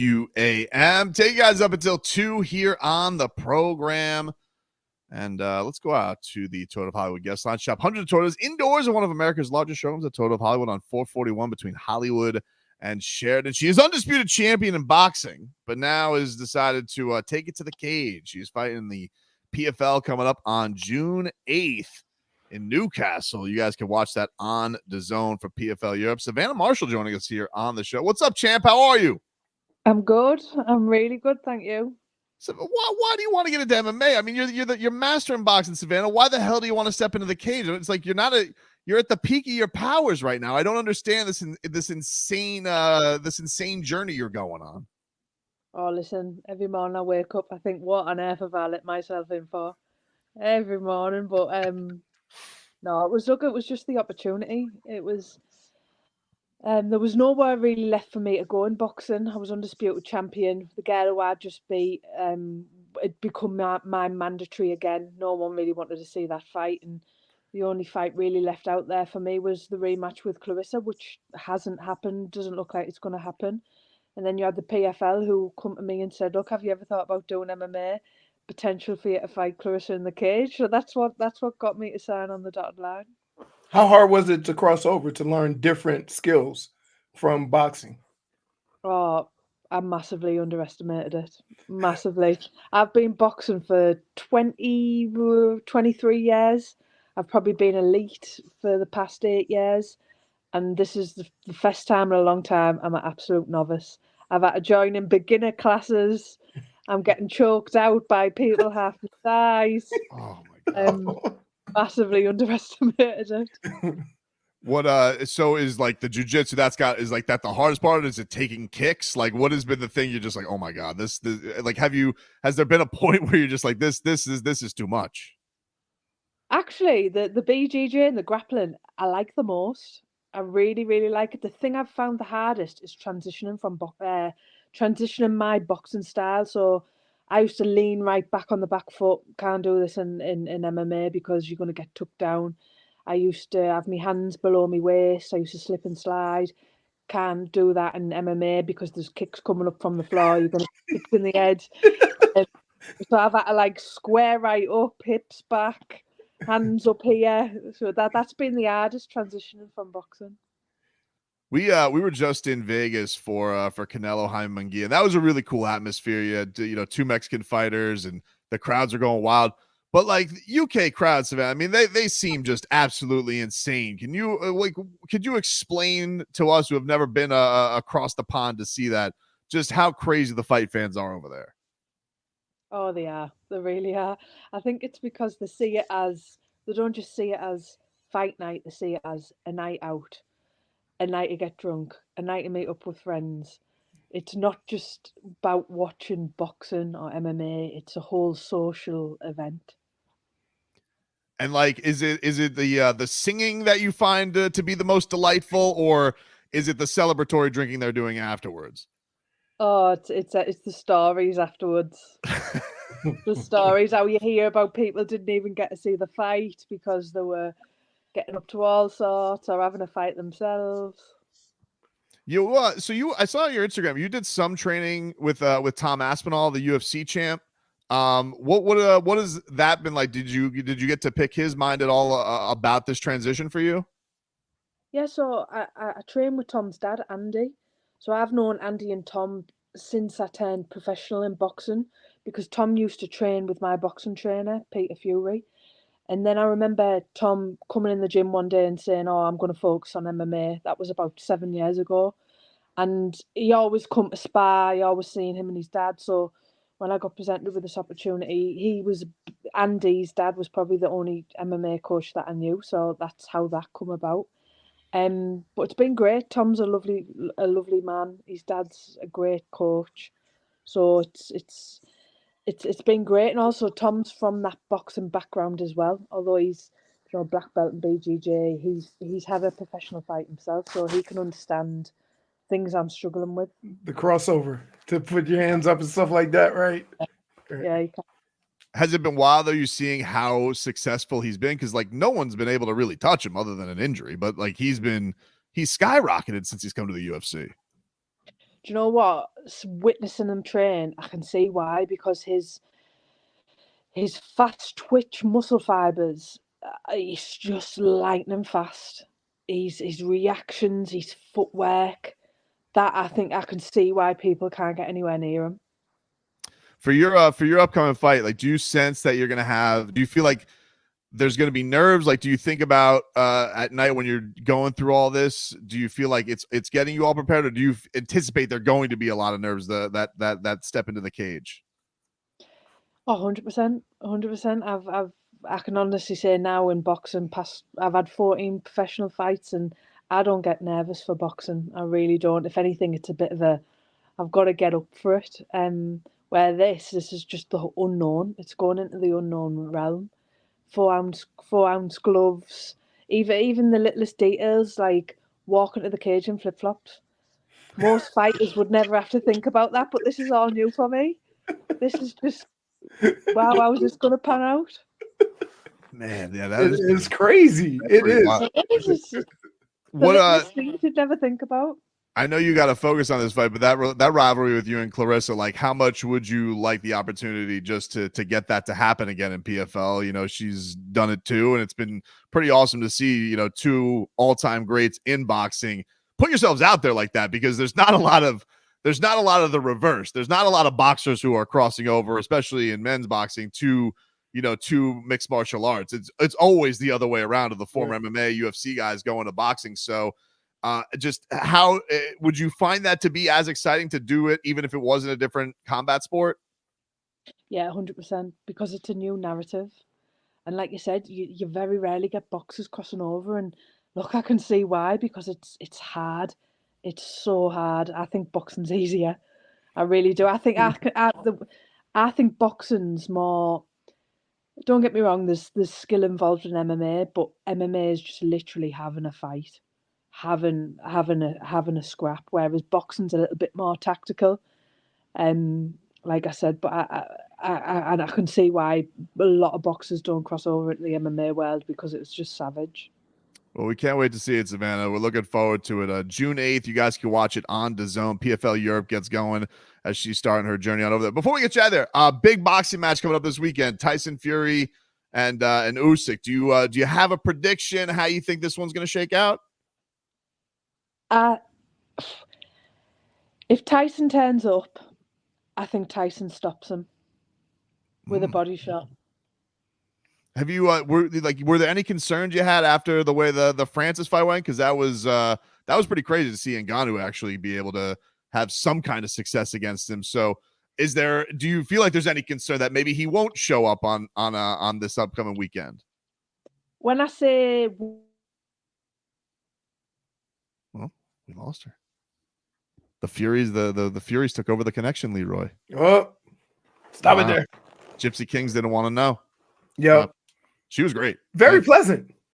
UAM. Take you guys up until 2 here on the program. And let's go out to the Toyota of Hollywood guest line. Shop hundreds of Toyotas indoors in one of America's largest showrooms, the Toyota of Hollywood on 441 between Hollywood and Sheridan. She is undisputed champion in boxing, but now has decided to take it to the cage. She's fighting the PFL coming up on June 8th in Newcastle. You guys can watch that on DAZN for PFL Europe. Savannah Marshall joining us here on the show. What's up, champ? How are you? I'm good. I'm really good, thank you. So why do you want to get into MMA? I mean, you're master in boxing, Savannah. Why the hell do you want to step into the cage? It's like you're at the peak of your powers right now. I don't understand this insane journey you're going on. Oh, listen, every morning I wake up, I think, what on earth have I let myself in for? Every morning, but no, it was just the opportunity. It was there was nowhere really left for me to go in boxing. I was undisputed champion. The girl who I'd just beat, it'd become my mandatory again. No one really wanted to see that fight, and the only fight really left out there for me was the rematch with Clarissa, which hasn't happened. Doesn't look like it's going to happen. And then you had the PFL who come to me and said, "Look, have you ever thought about doing MMA? Potential for you to fight Clarissa in the cage." So that's what got me to sign on the dotted line. How hard was it to cross over to learn different skills from boxing? Oh, I massively underestimated it. Massively. I've been boxing for 23 years. I've probably been elite for the past 8 years. And this is the first time in a long time I'm an absolute novice. I've had to join in beginner classes. I'm getting choked out by people half the size. Oh my God. Massively underestimated it. What so is like the jiu-jitsu is like that the hardest part? Is it taking kicks? Like what has been the thing you're just like, oh my God, this like has there been a point where you're just like this is too much? Actually, the BJJ and the grappling, I like the most. I really, really like it. The thing I've found the hardest is transitioning my boxing style. So I used to lean right back on the back foot. Can't do this in MMA because you're going to get tucked down. I used to have my hands below my waist. I used to slip and slide. Can't do that in MMA because there's kicks coming up from the floor. You're going to kick in the head. So I've had to like square right up, hips back, hands up here. So that's been the hardest transitioning from boxing. We were just in Vegas for Canelo Jaime Munguia, and that was a really cool atmosphere. You had two Mexican fighters, and the crowds are going wild. But like UK crowds, Savannah, I mean, they seem just absolutely insane. Can you could you explain to us who have never been across the pond to see that, just how crazy the fight fans are over there? Oh, they are. They really are. I think it's because they don't just see it as fight night, they see it as a night out, a night to get drunk, a night to meet up with friends. It's not just about watching boxing or MMA, it's a whole social event. And like, is it the singing that you find to be the most delightful, or is it the celebratory drinking they're doing afterwards? Oh, it's the stories afterwards. The stories, how you hear about people didn't even get to see the fight because they were getting up to all sorts or having a fight themselves. I saw your Instagram. You did some training with Tom Aspinall, the UFC champ. What has that been like? Did you get to pick his mind at all about this transition for you? Yeah, so I trained with Tom's dad, Andy. So I've known Andy and Tom since I turned professional in boxing because Tom used to train with my boxing trainer, Peter Fury. And then I remember Tom coming in the gym one day and saying, "Oh, I'm going to focus on MMA." That was about 7 years ago. And he always come to spar. I always seen him and his dad. So when I got presented with this opportunity, Andy's dad was probably the only MMA coach that I knew. So that's how that come about. But it's been great. Tom's a lovely man. His dad's a great coach. So it's been great. And also Tom's from that boxing background as well. Although he's black belt in BJJ, he's had a professional fight himself, so he can understand things I'm struggling with. The crossover to put your hands up and stuff like that, right? Yeah, he can. Has it been wild though, you seeing how successful he's been? Because like no one's been able to really touch him other than an injury, but like he's skyrocketed since he's come to the UFC. Do you know what? Witnessing him train, I can see why, because his fast twitch muscle fibers, he's just lightning fast. His reactions, his footwork, that I think I can see why people can't get anywhere near him. For your upcoming fight, like, do you sense that you're gonna have? Do you feel like there's gonna be nerves? Like, do you think about at night when you're going through all this? Do you feel like it's getting you all prepared, or do you anticipate there going to be a lot of nerves that step into the cage? 100%, 100%. I can honestly say now in boxing, I've had 14 professional fights, and I don't get nervous for boxing. I really don't. If anything, it's a bit of I've got to get up for it. Where this is just the unknown. It's going into the unknown realm. 4 ounce gloves, even the littlest details like walking to the cage in flip flops. Most fighters would never have to think about that, but this is all new for me. This is just wow. How is this going to pan out? Man, yeah, It's crazy. It is. It's just What thing you could never think about. I know you got to focus on this fight, but that rivalry with you and Clarissa, like, how much would you like the opportunity just to get that to happen again in PFL? You know, she's done it too, and it's been pretty awesome to see, you know, two all-time greats in boxing put yourselves out there like that, because there's not a lot of the reverse. There's not a lot of boxers who are crossing over, especially in men's boxing, to mixed martial arts. It's always the other way around, of the former MMA, UFC guys going to boxing. So just how would you find that to be as exciting to do it, even if it wasn't a different combat sport? Yeah, 100%, because it's a new narrative. And like you said, you very rarely get boxers crossing over. And look, I can see why, because it's hard. It's so hard. I think boxing's easier. I really do. I think I think boxing's more. Don't get me wrong. There's skill involved in MMA, but MMA is just literally having a fight, having a scrap. Whereas boxing's a little bit more tactical. Like I said, but I can see why a lot of boxers don't cross over into the MMA world, because it's just savage. Well, we can't wait to see it, Savannah. We're looking forward to it. June 8th, you guys can watch it on DAZN. PFL Europe gets going as she's starting her journey on over there. Before we get you out there, big boxing match coming up this weekend: Tyson Fury and Usyk. Do you have a prediction how you think this one's going to shake out? If Tyson turns up, I think Tyson stops him with a body shot. Have you were there any concerns you had after the way the Francis fight went? Because that was pretty crazy to see Ngannou actually be able to have some kind of success against him. So do you feel like there's any concern that maybe he won't show up on this upcoming weekend? When I say, well, we lost her. The Furies, the Furies took over the connection, Leroy. Oh, stop it there. Gypsy Kings didn't want to know. Yep. She was great. Very pleasant.